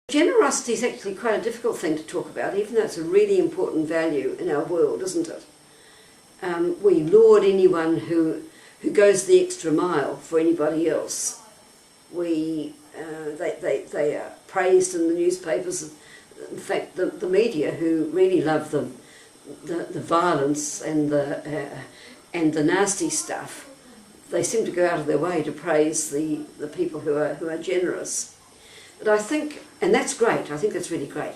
Generosity is actually quite a difficult thing to talk about, even though it's a really important value in our world, isn't it? We laud anyone who goes the extra mile for anybody else. They are praised in the newspapers. In fact, the media, who really love the violence and the nasty stuff, they seem to go out of their way to praise the people who are generous. But I think, and that's great, I think that's really great.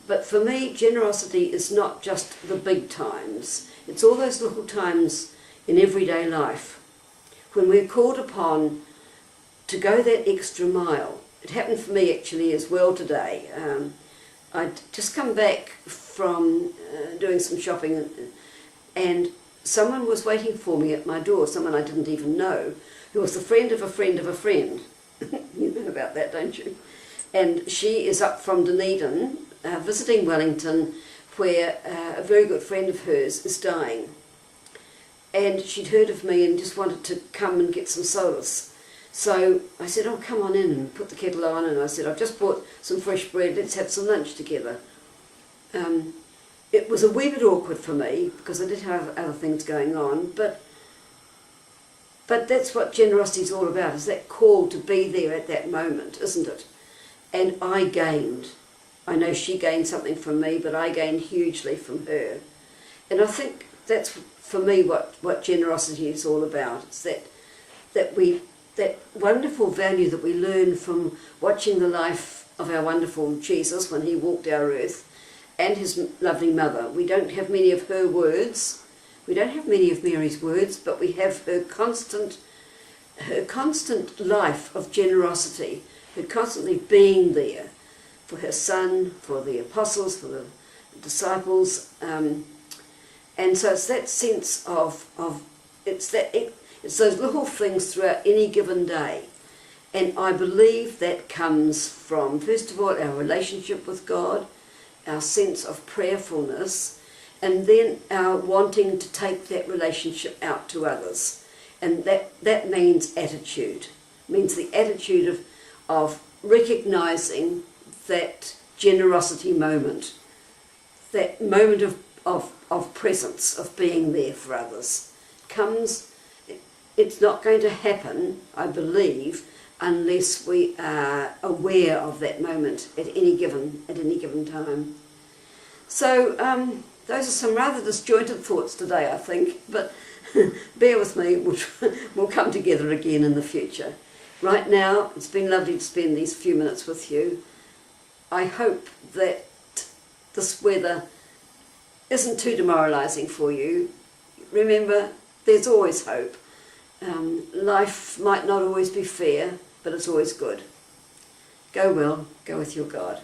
But for me, generosity is not just the big times. It's all those little times in everyday life when we're called upon to go that extra mile. It happened for me actually as well today. I'd just come back from doing some shopping, and someone was waiting for me at my door, someone I didn't even know, who was the friend of a friend of a friend. You know about that, don't you? And she is up from Dunedin, visiting Wellington, where a very good friend of hers is dying. And she'd heard of me and just wanted to come and get some solace. So I said, oh, come on in, and put the kettle on, and I said, I've just bought some fresh bread, let's have some lunch together. It was a wee bit awkward for me, because I did have other things going on, but that's what generosity is all about, is that call to be there at that moment, isn't it? And I gained. I know she gained something from me, but I gained hugely from her. And I think that's, for me, what generosity is all about. It's that wonderful value that we learn from watching the life of our wonderful Jesus when he walked our earth, and his lovely mother. We don't have many of her words. We don't have many of Mary's words, but we have her constant life of generosity, her constantly being there for her son, for the apostles, for the disciples, and so it's that sense of it's those little things throughout any given day, and I believe that comes from, first of all, our relationship with God, our sense of prayerfulness, and then our wanting to take that relationship out to others, and that means attitude, means the attitude of recognising that generosity moment, that moment of presence, of being there for others, it's not going to happen, I believe, unless we are aware of that moment at any given time. So those are some rather disjointed thoughts today, I think, but bear with me, we'll come together again in the future. Right now, it's been lovely to spend these few minutes with you. I hope that this weather isn't too demoralising for you. Remember, there's always hope. Life might not always be fair, but it's always good. Go well, go with your God.